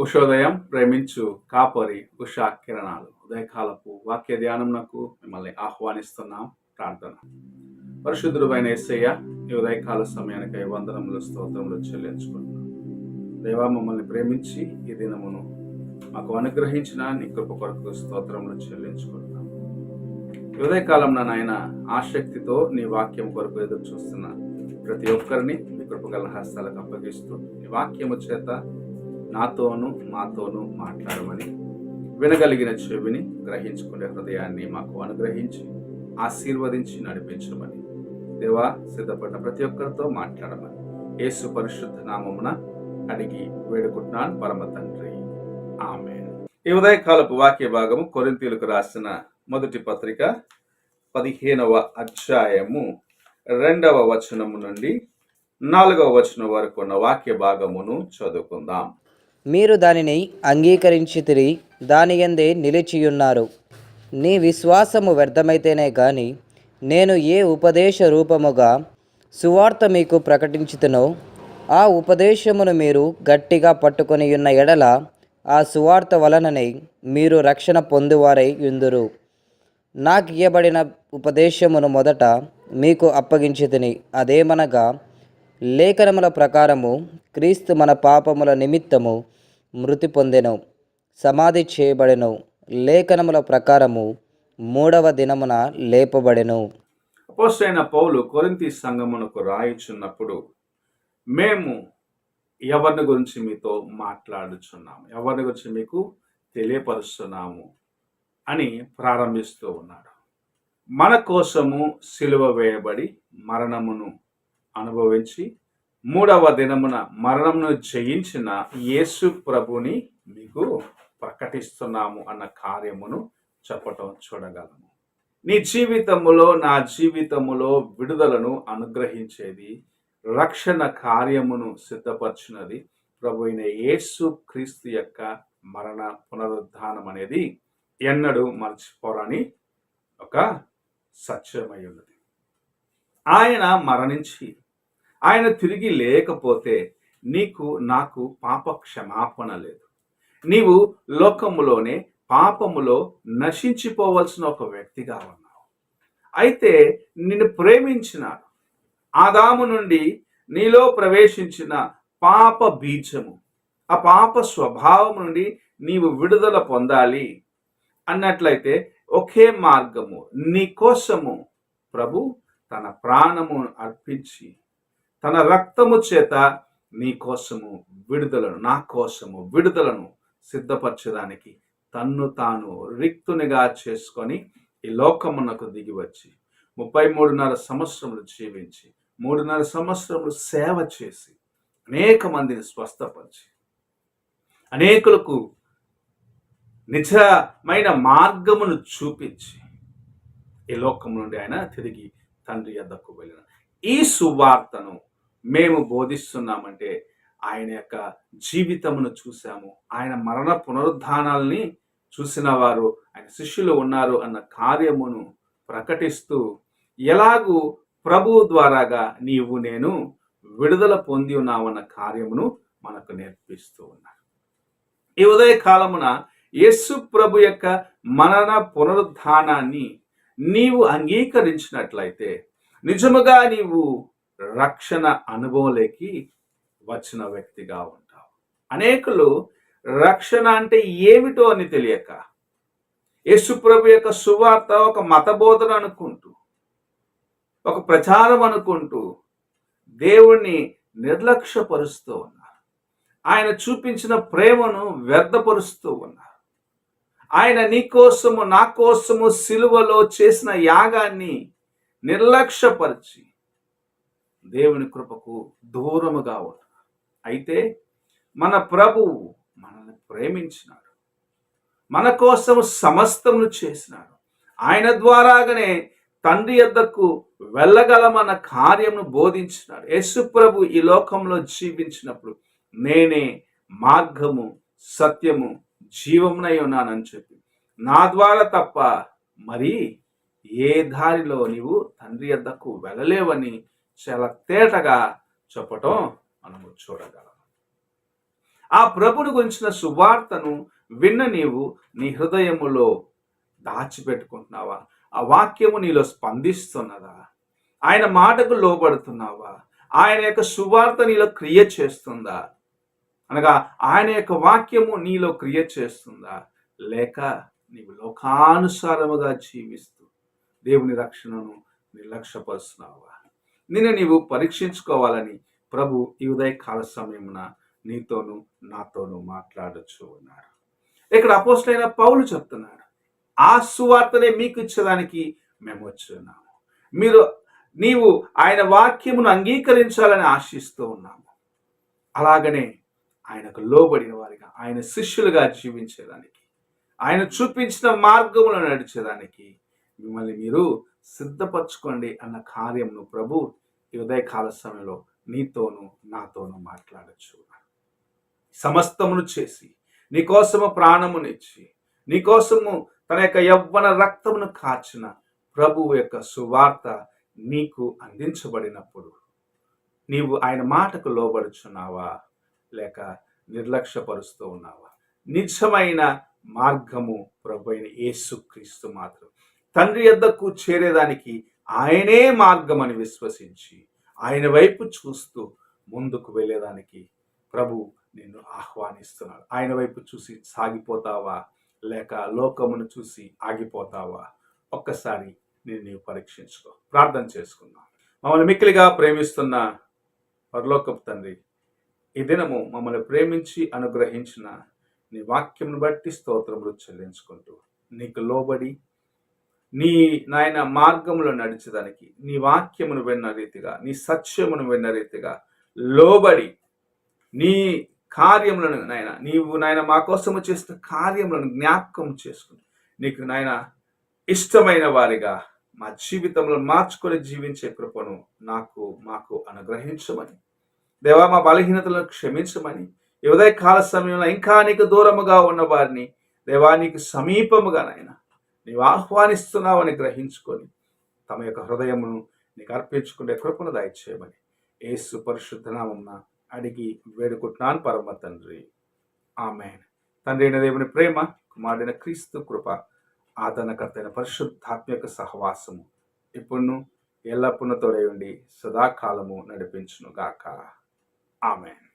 ఉషోదయం ప్రేమించు కాపరి ఉషా కిరణాలు ఉదయకాలపు వాక్య ధ్యానంకు మిమ్మల్ని ఆహ్వానిస్తున్నాం. ప్రార్థన. పరిశుద్ధుడైన యేసయ్య, ఈ ఉదయకాల సమయానికై వందనములు స్తోత్రములు చెల్లించుకుంటున్నాం. దేవా, మమ్మల్ని ప్రేమించి ఈ దినమును మాకు అనుగ్రహించిన నీ కృప కొరకు స్తోత్రములు చెల్లించుకుంటున్నాం. ఈ ఉదయకాలం నాయన ఆసక్తితో నీ వాక్యం కొరకు ఎదురు చూస్తున్నా ప్రతి ఒక్కరిని మీ కృపగల హస్తాలకు అప్పగిస్తూ నీ వాక్యము చేత నాతోనూ మాతోనూ మాట్లాడమని, వినగలిగిన చెవిని గ్రహించుకునే హృదయాన్ని మాకు అనుగ్రహించి ఆశీర్వదించి నడిపించమని, దేవా సిద్ధపడ్డ ప్రతి ఒక్కరితో మాట్లాడమని యేసు పరిశుద్ధ నామమున అడిగి వేడుకుంటున్నాను పరమ తండ్రి, ఆమేన్. ఈ ఉదయకాలపు వాక్య భాగము కొరింథీయులకు రాసిన మొదటి పత్రిక 15వ అధ్యాయము 2వ వచనము నుండి 4వ వచనం వరకు ఉన్న వాక్య భాగమును చదువుకుందాం. మీరు దానిని అంగీకరించితిరి, దాని యందే నిలిచియున్నారు. నీ విశ్వాసము వ్యర్థమైతేనే గాని నేను ఏ ఉపదేశ రూపముగా సువార్త మీకు ప్రకటించుతునో ఆ ఉపదేశమును మీరు గట్టిగా పట్టుకొని ఉన్న ఎడల ఆ సువార్త వలననే మీరు రక్షణ పొందువారై యుందురు. నాకు ఇయ్యబడిన ఉపదేశమును మొదట మీకు అప్పగించితిని. అదేమనగా, లేఖనముల ప్రకారము క్రీస్తు మన పాపముల నిమిత్తము మృతి పొందెను, సమాధి చేయబడెను, లేఖనముల ప్రకారము 3వ దినమున లేపబడెను. అపోస్తలుడైన పౌలు కొరింథీ సంఘమునకు రాయుచున్నప్పుడు, మేము ఎవరిని గురించి మీతో మాట్లాడుచున్నాము, ఎవరిని గురించి మీకు తెలియపరుస్తున్నాము అని ప్రారంభిస్తూ ఉన్నాడు. మన కోసము సిలువ వేయబడి మరణమును అనుభవించి 3వ దినమున మరణమును జయించిన యేసు ప్రభుని మీకు ప్రకటిస్తున్నాము అన్న కార్యమును చెప్పటం చూడగలము. నీ జీవితములో, నా జీవితములో విడుదలను అనుగ్రహించేది, రక్షణ కార్యమును సిద్ధపరిచినది ప్రభు అయిన యేసు క్రీస్తు యొక్క మరణ పునరుద్ధానం అనేది ఎన్నడూ మర్చిపోరని ఒక సత్యమై ఉన్నది. ఆయన మరణించి ఆయన తిరిగి లేకపోతే నీకు నాకు పాప క్షమాపణ లేదు. నీవు లోకములోనే పాపములో నశించిపోవలసిన ఒక వ్యక్తిగా ఉన్నావు. అయితే నిన్ను ప్రేమించినాడు. ఆదాము నుండి నీలో ప్రవేశించిన పాప బీజము, ఆ పాప స్వభావం నుండి నీవు విడుదల పొందాలి అన్నట్లయితే ఒకే మార్గము, నీ కోసము ప్రభు తన ప్రాణము అర్పించి తన రక్తము చేత నీ కోసము విడుదలను, నా కోసము విడుదలను సిద్ధపరచడానికి తన్ను తాను రిక్తునిగా చేసుకొని ఈ లోకమునకు దిగి వచ్చి 33.5 సంవత్సరములు జీవించి 3.5 సంవత్సరములు సేవ చేసి అనేక మందిని స్వస్థపరిచి అనేకులకు నిజమైన మార్గమును చూపించి ఈ లోకం నుండి ఆయన తిరిగి తండ్రి యొద్దకు వెళ్ళిన ఈ సువార్తను మేము బోధిస్తున్నామంటే ఆయన యొక్క జీవితమును చూసాము, ఆయన మరణ పునరుద్ధానాల్ని చూసిన వారు ఆయన శిష్యులు ఉన్నారు అన్న కార్యమును ప్రకటిస్తూ ఎలాగూ ప్రభువు ద్వారాగా నీవు నేను విడుదల పొంది ఉన్నావన్న కార్యమును మనకు నేర్పిస్తూ ఉన్నారు. ఈ ఉదయ కాలమున యేసు ప్రభు యొక్క మరణ పునరుద్ధానాన్ని నీవు అంగీకరించినట్లయితే నిజముగా నీవు రక్షణ అనుభవంలోకి వచ్చిన వ్యక్తిగా ఉంటావు. అనేకులు రక్షణ అంటే ఏమిటో అని తెలియక యేసు ప్రభు యొక్క సువార్త ఒక మతబోధన అనుకుంటూ, ఒక ప్రచారం అనుకుంటూ దేవుణ్ణి నిర్లక్ష్యపరుస్తూ ఉన్నారు. ఆయన చూపించిన ప్రేమను వ్యర్థపరుస్తూ ఉన్నారు. ఆయన నీ కోసము నా కోసము సిలువలో చేసిన యాగాన్ని నిర్లక్ష్యపరిచి దేవుని కృపకు దూరముగా ఉన్నారు. అయితే మన ప్రభువు మనల్ని ప్రేమించినాడు, మన కోసము సమస్తమును చేసినాడు. ఆయన ద్వారాగానే తండ్రి యొద్దకు వెళ్ళగలమన్న కార్యమును బోధించినాడు. యేసు ప్రభు ఈ లోకంలో జీవించినప్పుడు నేనే మార్గము సత్యము జీవమునై ఉన్నానని చెప్పి, నా ద్వారా తప్ప మరి ఏ దారిలో నీవు తండ్రి యొద్దకు వెళ్ళలేవని చాలా తేటగా చెప్పటం మనము చూడగలం. ఆ ప్రభుని గురించిన సువార్తను విన్న నీవు నీ హృదయములో దాచిపెట్టుకుంటున్నావా? ఆ వాక్యము నీలో స్పందిస్తున్నదా? ఆయన మాటకు లోబడుతున్నావా? ఆయన యొక్క సువార్త నీలో క్రియ చేస్తుందా? అనగా ఆయన యొక్క వాక్యము నీలో క్రియ చేస్తుందా? లేక నీవు లోకానుసారముగా జీవిస్తూ దేవుని రక్షణను నిర్లక్ష్యపరుస్తున్నావా? నిన్ను నీవు పరీక్షించుకోవాలని ప్రభు ఈ ఉదయకాల సమయమున నీతోనూ నాతోనూ మాట్లాడొచ్చు ఉన్నారు. ఇక్కడ అపోస్తలుడైన పౌలు చెప్తున్నాడు, ఆ సువార్తనే మీకు ఇచ్చేదానికి మేము వచ్చున్నాము. నీవు ఆయన వాక్యమును అంగీకరించాలని ఆశిస్తూ ఉన్నాము. అలాగనే ఆయనకు లోబడిన వారిగా, ఆయన శిష్యులుగా జీవించేదానికి, ఆయన చూపించిన మార్గములో నడిచేదానికి మిమ్మల్ని మీరు సిద్ధపరచుకోండి అన్న కార్యమును ప్రభు ఈ ఉదయకాల సమయంలో నీతోనూ నాతోనూ మాట్లాడచ్చు. సమస్తమును చేసి నీకోసము ప్రాణమునిచ్చి నీకోసము తన యొక్క యవ్వన రక్తమును కార్చిన ప్రభువు యొక్క సువార్త నీకు అందించబడినప్పుడు నీవు ఆయన మాటకు లోబడుచున్నావా? లేక నిర్లక్ష్యపరుస్తూ ఉన్నావా? నిజమైన మార్గము ప్రభు అయిన యేసుక్రీస్తు మాత్రం. తండ్రి యొద్దకు చేరేదానికి ఆయనే మార్గం అని విశ్వసించి ఆయన వైపు చూస్తూ ముందుకు వెళ్ళేదానికి ప్రభు నిన్ను ఆహ్వానిస్తున్నాడు. ఆయన వైపు చూసి సాగిపోతావా? లేక లోకమును చూసి ఆగిపోతావా? ఒక్కసారి నీవు పరీక్షించుకో. ప్రార్థన చేసుకుందాం. మమ్మల్ని మిక్కిలిగా ప్రేమిస్తున్న పరలోకపు తండ్రి, ఈ దినము మమ్మల్ని ప్రేమించి అనుగ్రహించిన నీ వాక్యమును బట్టి స్తోత్రములు చెల్లించుకుంటూ నీకు లోబడి నీ నాయన మార్గములో నడిచేదానికి, నీ వాక్యమును విన్న రీతిగా, నీ సత్యమును విన్న రీతిగా లోబడి నీ కార్యములను నీవు మా కోసము చేసిన కార్యములను జ్ఞాపకం చేసుకుని నీకు ఇష్టమైన వారిగా మా జీవితంలో మార్చుకొని జీవించే కృపను మాకు అనుగ్రహించమని, దేవా మా బలహీనతలను క్షమించమని, ఈ ఉదయకాల సమయంలో ఇంకా నీకు దూరముగా ఉన్న వారిని దేవా నీకు సమీపముగా నీవు ఆహ్వానిస్తున్నావని గ్రహించుకొని తమ యొక్క హృదయమును నీకు అర్పించుకునే కృపను దయచేయమని యేసు పరిశుద్ధ నామమున అడిగి వేడుకుంటున్నాను పరమ తండ్రి, ఆమేన్. తండ్రి అయిన దేవుని ప్రేమ, కుమారుడైన క్రీస్తు కృప, ఆదరణకర్తైన పరిశుద్ధాత్మ యొక్క సహవాసము ఇప్పుడును ఎల్లప్పుడూ తోడై ఉండి సదాకాలము నడిపించును గాక. ఆమేన్.